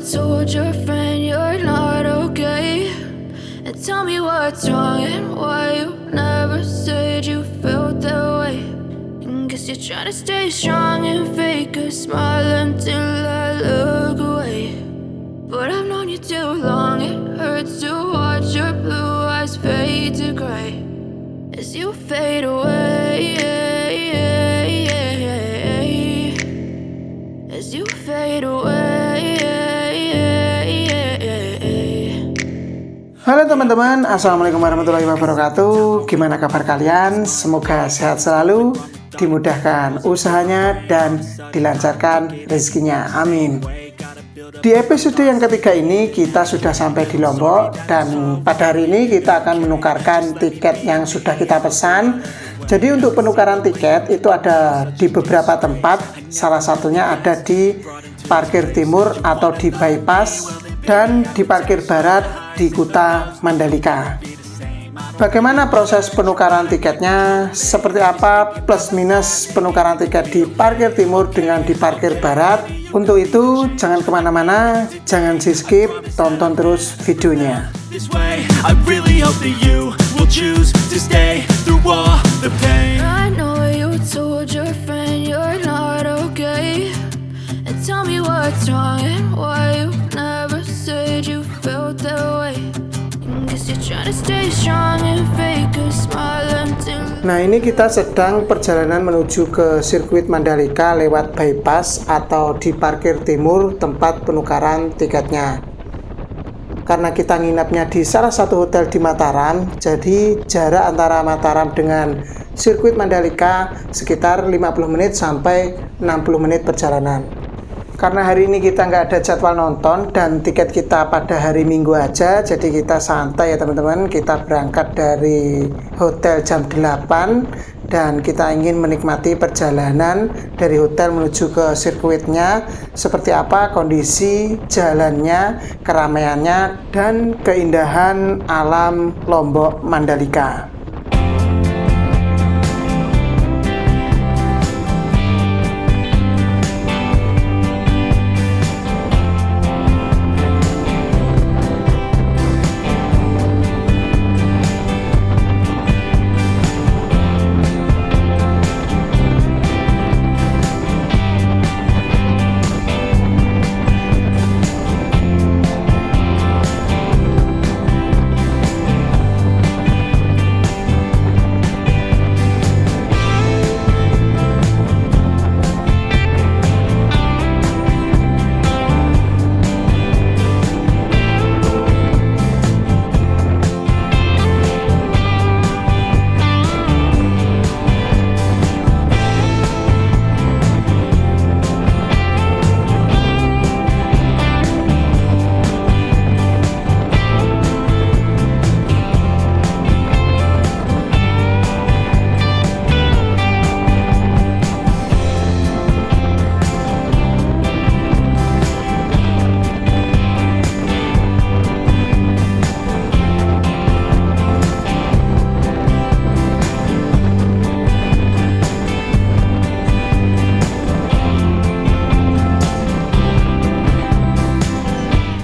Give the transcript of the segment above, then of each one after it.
told your friend you're not okay? And tell me what's wrong and why you never said you felt that way. And guess you're trying to stay strong and fake a smile until I look away. But I've known you too long, it hurts to watch your blue eyes fade to gray as you fade away, as you fade away. Halo teman-teman, Assalamualaikum warahmatullahi wabarakatuh. Gimana kabar kalian? Semoga sehat selalu, dimudahkan usahanya, dan dilancarkan rezekinya. Amin. Di episode yang ketiga ini kita sudah sampai di Lombok, dan pada hari ini kita akan menukarkan tiket yang sudah kita pesan. Jadi untuk penukaran tiket itu ada di beberapa tempat, salah satunya ada di parkir timur atau di bypass, dan di parkir barat di Kuta Mandalika. Bagaimana proses penukaran tiketnya, seperti apa plus minus penukaran tiket di parkir timur dengan di parkir barat? Untuk itu jangan kemana-mana, jangan di skip, tonton terus videonya. I know you told your friend you're not okay. And tell me what's wrong and why you never said you felt that way. And guess you're trying to stay strong and fake a smile until. Nah, ini kita sedang perjalanan menuju ke sirkuit Mandalika lewat bypass atau di parkir timur tempat penukaran tiketnya. Karena kita nginapnya di salah satu hotel di Mataram, jadi jarak antara Mataram dengan sirkuit Mandalika sekitar 50 menit sampai 60 menit perjalanan. Karena hari ini kita nggak ada jadwal nonton dan tiket kita pada hari Minggu aja, jadi kita santai ya teman-teman. Kita berangkat dari hotel jam 8 dan kita ingin menikmati perjalanan dari hotel menuju ke sirkuitnya, seperti apa kondisi jalannya, keramaiannya, dan keindahan alam Lombok Mandalika.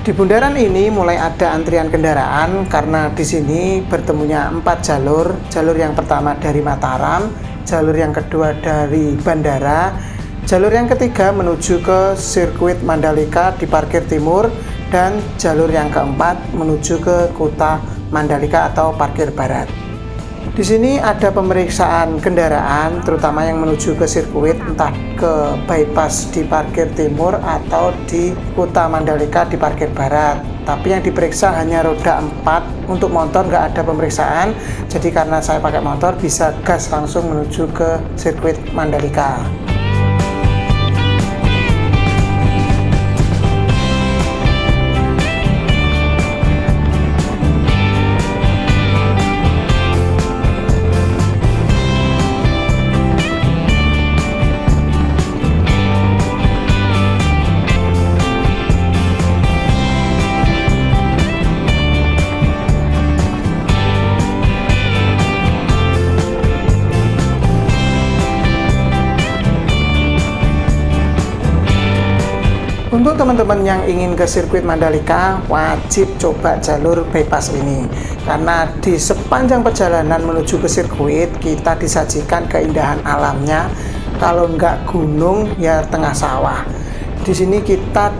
Di bundaran ini mulai ada antrian kendaraan karena di sini bertemunya 4 jalur. Jalur yang pertama dari Mataram, jalur yang kedua dari bandara, jalur yang ketiga menuju ke sirkuit Mandalika di parkir timur, dan jalur yang keempat menuju ke Kuta Mandalika atau parkir barat. Di sini ada pemeriksaan kendaraan, terutama yang menuju ke sirkuit, entah ke bypass di parkir timur atau di Kuta Mandalika di parkir barat. Tapi yang diperiksa hanya roda 4, untuk motor nggak ada pemeriksaan. Jadi karena saya pakai motor, bisa gas langsung menuju ke sirkuit Mandalika. Untuk teman-teman yang ingin ke sirkuit Mandalika, wajib coba jalur bypass ini. Karena di sepanjang perjalanan menuju ke sirkuit, kita disajikan keindahan alamnya. Kalau nggak gunung, ya tengah sawah. Di sini kita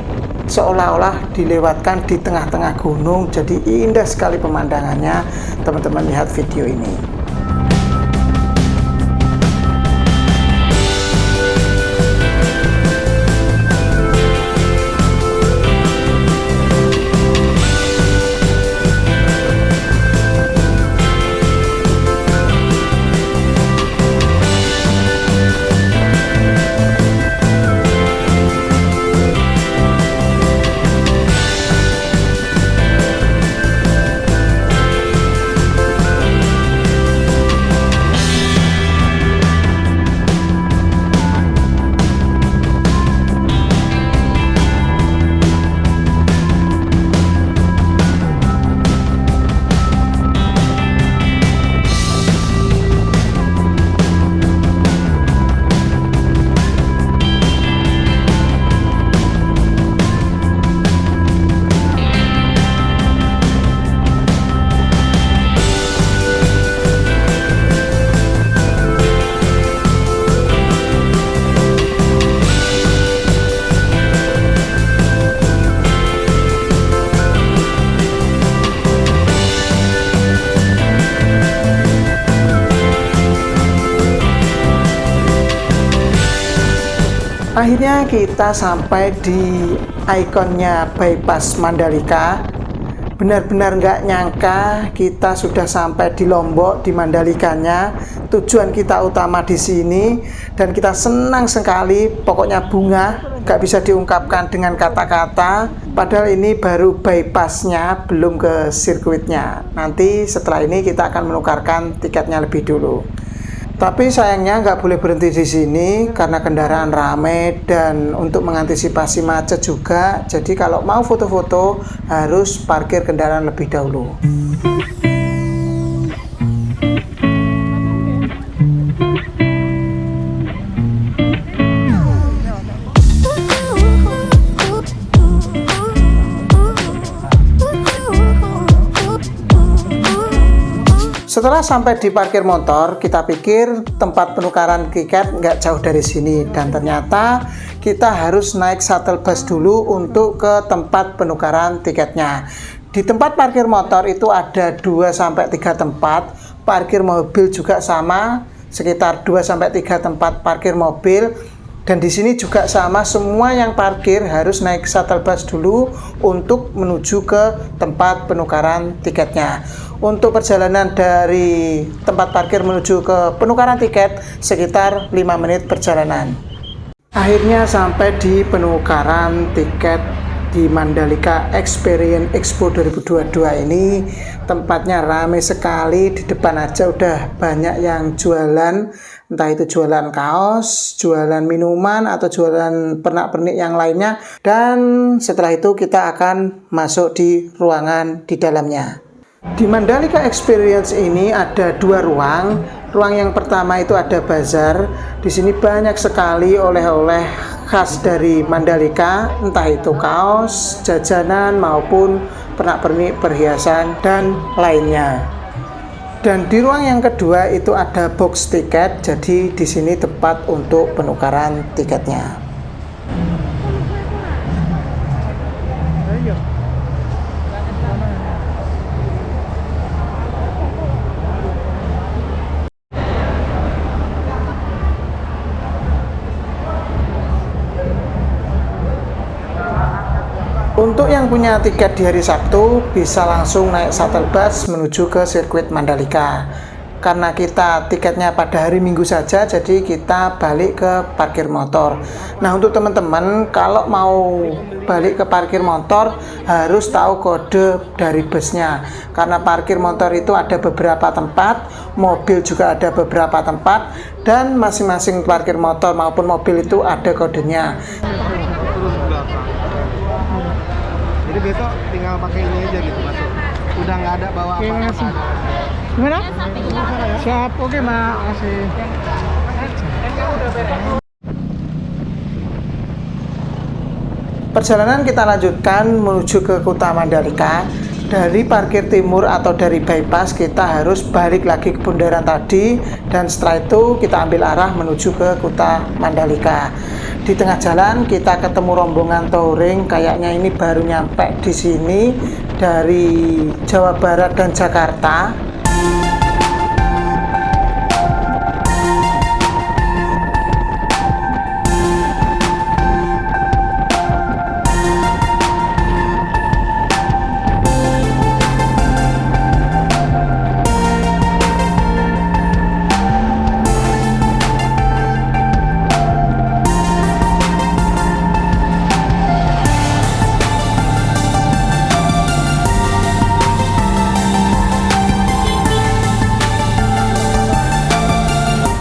seolah-olah dilewatkan di tengah-tengah gunung, jadi indah sekali pemandangannya. Teman-teman lihat video ini. Akhirnya kita sampai di ikonnya bypass Mandalika. Benar-benar nggak nyangka kita sudah sampai di Lombok, di Mandalikanya. Tujuan kita utama di sini, dan kita senang sekali. Pokoknya bunga, nggak bisa diungkapkan dengan kata-kata. Padahal ini baru bypassnya, belum ke sirkuitnya. Nanti setelah ini kita akan menukarkan tiketnya lebih dulu. Tapi sayangnya nggak boleh berhenti di sini karena kendaraan ramai dan untuk mengantisipasi macet juga. Jadi kalau mau foto-foto harus parkir kendaraan lebih dahulu. Setelah sampai di parkir motor, kita pikir tempat penukaran tiket nggak jauh dari sini. Dan ternyata kita harus naik shuttle bus dulu untuk ke tempat penukaran tiketnya. Di tempat parkir motor itu ada 2-3 tempat. Parkir mobil juga sama, sekitar 2-3 tempat parkir mobil. Dan di sini juga sama, semua yang parkir harus naik shuttle bus dulu untuk menuju ke tempat penukaran tiketnya. Untuk perjalanan dari tempat parkir menuju ke penukaran tiket sekitar 5 menit perjalanan. Akhirnya sampai di penukaran tiket di Mandalika Experience Expo 2022 ini. Tempatnya ramai sekali, di depan aja udah banyak yang jualan, entah itu jualan kaos, jualan minuman, atau jualan pernak-pernik yang lainnya. Dan setelah itu kita akan masuk di ruangan di dalamnya. Di Mandalika Experience ini ada 2 ruang. Ruang yang pertama itu ada bazar. Di sini banyak sekali oleh-oleh khas dari Mandalika, entah itu kaos, jajanan maupun pernak-pernik, perhiasan dan lainnya. Dan di ruang yang kedua itu ada box tiket. Jadi di sini tempat untuk penukaran tiketnya. Untuk yang punya tiket di hari Sabtu bisa langsung naik shuttle bus menuju ke sirkuit Mandalika. Karena kita tiketnya pada hari Minggu saja, jadi kita balik ke parkir motor. Nah, untuk teman-teman kalau mau balik ke parkir motor harus tahu kode dari busnya. Karena parkir motor itu ada beberapa tempat, mobil juga ada beberapa tempat, dan masing-masing parkir motor maupun mobil itu ada kodenya. Jadi besok tinggal pakai ini aja gitu masuk. Udah nggak ada bawa apa-apa. Gimana? Siap, oke Mbak. Makasih. Perjalanan kita lanjutkan menuju ke Kuta Mandalika. Dari parkir timur atau dari bypass kita harus balik lagi ke bundaran tadi, dan setelah itu kita ambil arah menuju ke Kuta Mandalika. Di tengah jalan kita ketemu rombongan touring, kayaknya ini baru nyampe di sini dari Jawa Barat dan Jakarta.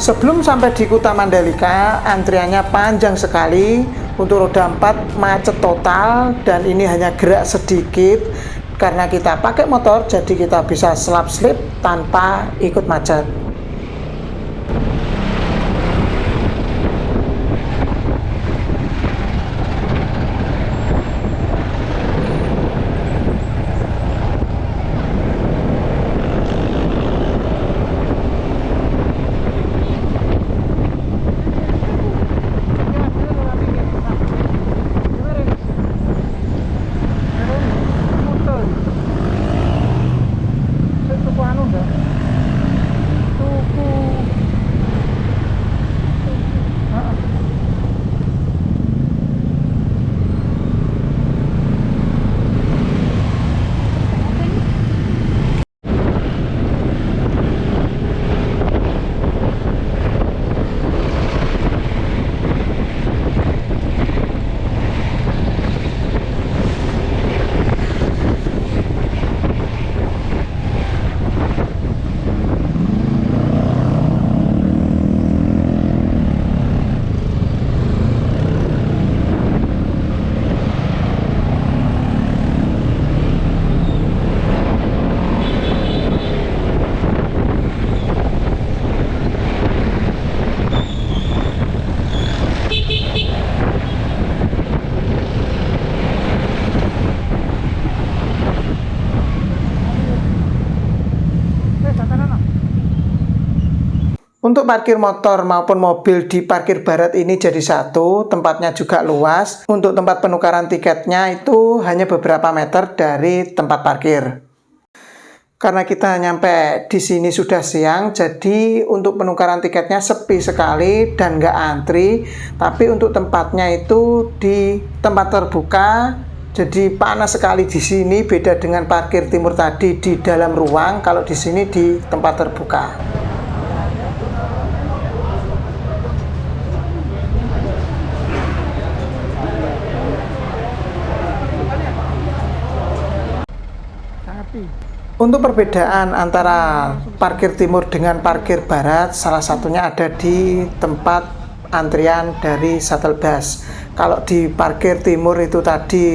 Sebelum sampai di Kuta Mandalika, antriannya panjang sekali. Untuk roda 4 macet total, dan ini hanya gerak sedikit karena kita pakai motor, jadi kita bisa selap-selip tanpa ikut macet. Untuk parkir motor maupun mobil di parkir barat ini jadi satu, tempatnya juga luas. Untuk tempat penukaran tiketnya itu hanya beberapa meter dari tempat parkir. Karena kita nyampe di sini sudah siang, jadi untuk penukaran tiketnya sepi sekali dan nggak antri. Tapi untuk tempatnya itu di tempat terbuka, jadi panas sekali di sini. Beda dengan parkir timur tadi di dalam ruang, kalau di sini di tempat terbuka. Untuk perbedaan antara parkir timur dengan parkir barat, salah satunya ada di tempat antrian dari shuttle bus. Kalau di parkir timur itu tadi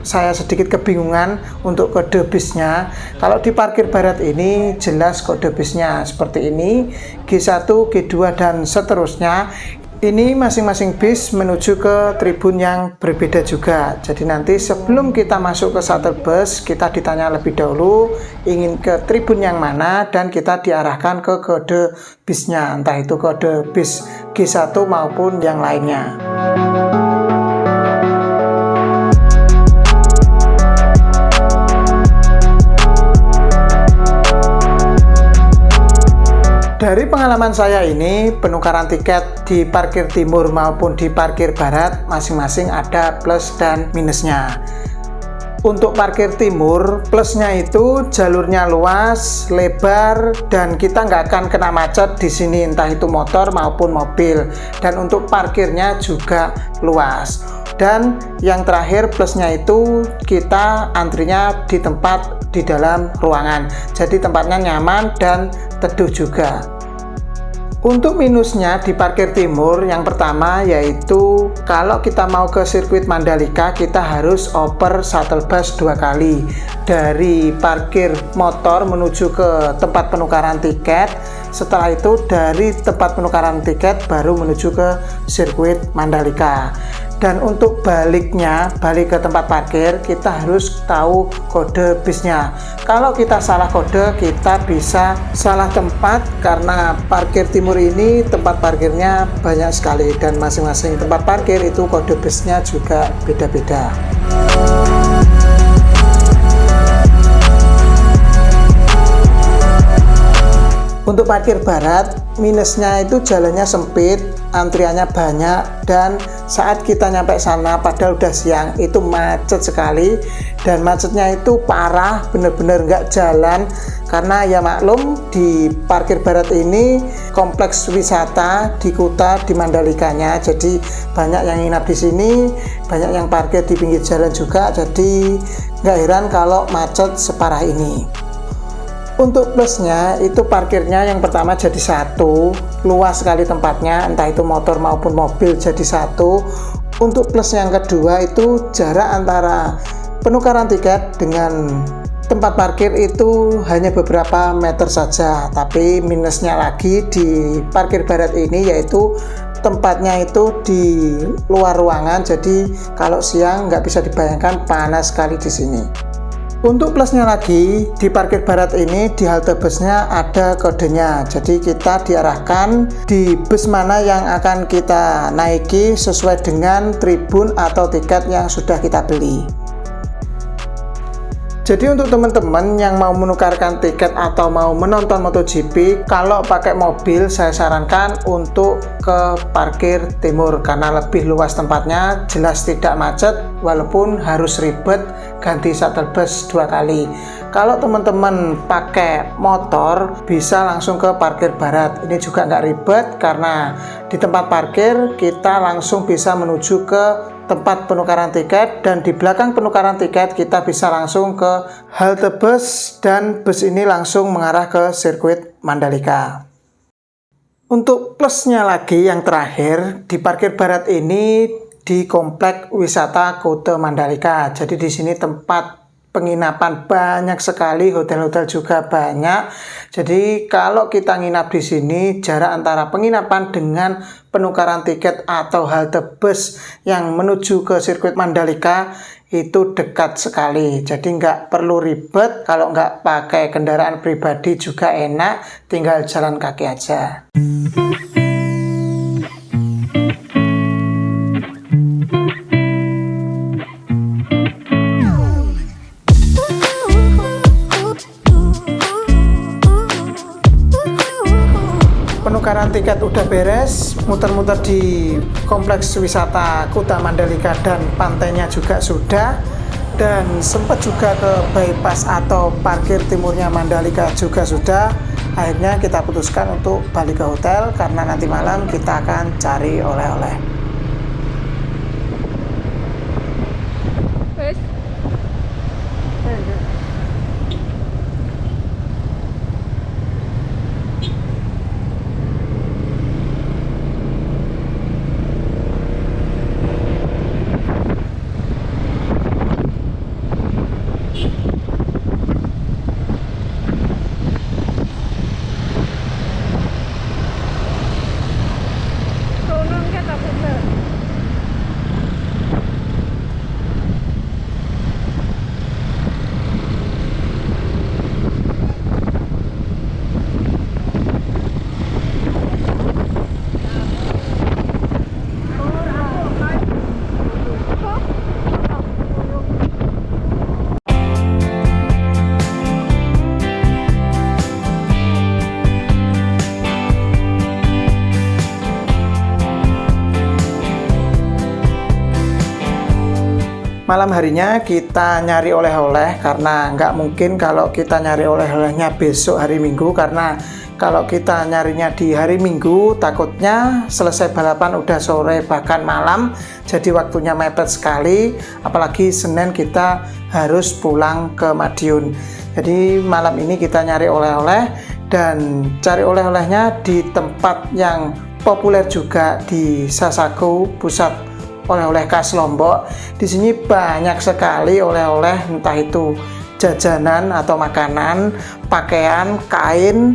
saya sedikit kebingungan untuk kode bisnya. Kalau di parkir barat ini jelas kode bisnya seperti ini, G1, G2 dan seterusnya. Ini masing-masing bis menuju ke tribun yang berbeda juga. Jadi nanti sebelum kita masuk ke shuttle bus, kita ditanya lebih dahulu ingin ke tribun yang mana, dan kita diarahkan ke kode bisnya, entah itu kode bis G1 maupun yang lainnya. Dari pengalaman saya ini, penukaran tiket di parkir timur maupun di parkir barat masing-masing ada plus dan minusnya. Untuk parkir timur, plusnya itu jalurnya luas, lebar, dan kita nggak akan kena macet di sini, entah itu motor maupun mobil. Dan untuk parkirnya juga luas. Dan yang terakhir plusnya itu kita antrinya di tempat di dalam ruangan. Jadi tempatnya nyaman dan teduh juga. Untuk minusnya di parkir timur, yang pertama yaitu kalau kita mau ke sirkuit Mandalika, kita harus oper shuttle bus 2 kali. Dari parkir motor menuju ke tempat penukaran tiket, setelah itu dari tempat penukaran tiket baru menuju ke sirkuit Mandalika. Dan untuk baliknya, balik ke tempat parkir, kita harus tahu kode bisnya. Kalau kita salah kode, kita bisa salah tempat, karena parkir timur ini tempat parkirnya banyak sekali dan masing-masing tempat parkir itu kode bisnya juga beda-beda. Untuk parkir barat, minusnya itu jalannya sempit, antriannya banyak, dan saat kita nyampe sana padahal udah siang itu macet sekali, dan macetnya itu parah, bener-bener nggak jalan. Karena ya maklum, di parkir barat ini kompleks wisata di Kuta, di Mandalikanya, jadi banyak yang nginap di sini, banyak yang parkir di pinggir jalan juga, jadi nggak heran kalau macet separah ini. Untuk plusnya itu parkirnya yang pertama jadi satu, luas sekali tempatnya, entah itu motor maupun mobil jadi satu. Untuk plus yang kedua itu jarak antara penukaran tiket dengan tempat parkir itu hanya beberapa meter saja. Tapi minusnya lagi di parkir barat ini yaitu tempatnya itu di luar ruangan, jadi kalau siang nggak bisa dibayangkan panas sekali di sini. Untuk plusnya lagi, di parkir barat ini di halte busnya ada kodenya, jadi kita diarahkan di bus mana yang akan kita naiki sesuai dengan tribun atau tiket yang sudah kita beli. Jadi untuk teman-teman yang mau menukarkan tiket atau mau menonton MotoGP, kalau pakai mobil saya sarankan untuk ke parkir timur karena lebih luas tempatnya, jelas tidak macet walaupun harus ribet ganti shuttle bus 2 kali. Kalau teman-teman pakai motor bisa langsung ke parkir barat, ini juga nggak ribet karena di tempat parkir kita langsung bisa menuju ke tempat penukaran tiket, dan di belakang penukaran tiket kita bisa langsung ke halte bus, dan bus ini langsung mengarah ke sirkuit Mandalika. Untuk plusnya lagi yang terakhir, di parkir barat ini di komplek wisata Kuta Mandalika. Jadi di sini tempat penginapan banyak sekali, hotel-hotel juga banyak. Jadi kalau kita nginap di sini, jarak antara penginapan dengan penukaran tiket atau halte bus yang menuju ke sirkuit Mandalika itu dekat sekali. Jadi nggak perlu ribet, kalau nggak pakai kendaraan pribadi juga enak, tinggal jalan kaki aja. Penukaran tiket udah beres, muter-muter di kompleks wisata Kuta Mandalika dan pantainya juga sudah, dan sempat juga ke bypass atau parkir timurnya Mandalika juga sudah. Akhirnya kita putuskan untuk balik ke hotel karena nanti malam kita akan cari oleh-oleh. Malam harinya kita nyari oleh-oleh karena nggak mungkin kalau kita nyari oleh-olehnya besok hari Minggu, karena kalau kita nyarinya di hari Minggu takutnya selesai balapan udah sore bahkan malam, jadi waktunya mepet sekali, apalagi Senin kita harus pulang ke Madiun. Jadi malam ini kita nyari oleh-oleh, dan cari oleh-olehnya di tempat yang populer juga di Sasaku, pusat oleh-oleh khas Lombok. Di sini banyak sekali oleh-oleh, entah itu jajanan atau makanan, pakaian, kain,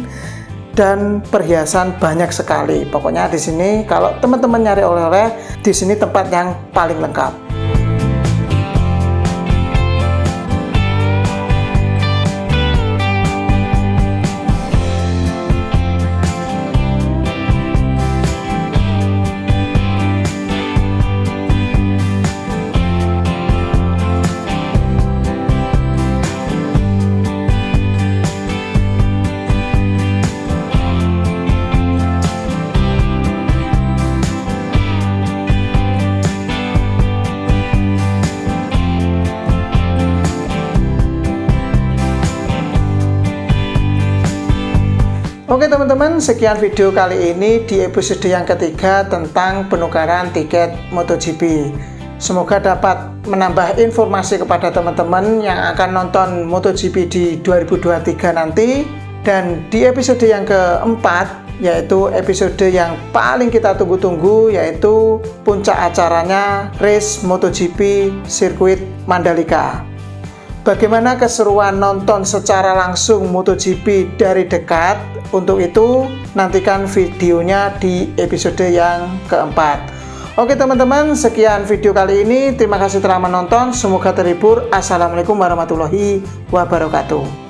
dan perhiasan banyak sekali. Pokoknya di sini kalau teman-teman nyari oleh-oleh, di sini tempat yang paling lengkap. Oke teman-teman, sekian video kali ini di episode yang ketiga tentang penukaran tiket MotoGP. Semoga dapat menambah informasi kepada teman-teman yang akan nonton MotoGP di 2023 nanti. Dan di episode yang keempat, yaitu episode yang paling kita tunggu-tunggu, yaitu puncak acaranya race MotoGP sirkuit Mandalika. Bagaimana keseruan nonton secara langsung MotoGP dari dekat? Untuk itu, nantikan videonya di episode yang keempat. Oke teman-teman, sekian video kali ini. Terima kasih telah menonton. Semoga terhibur. Assalamualaikum warahmatullahi wabarakatuh.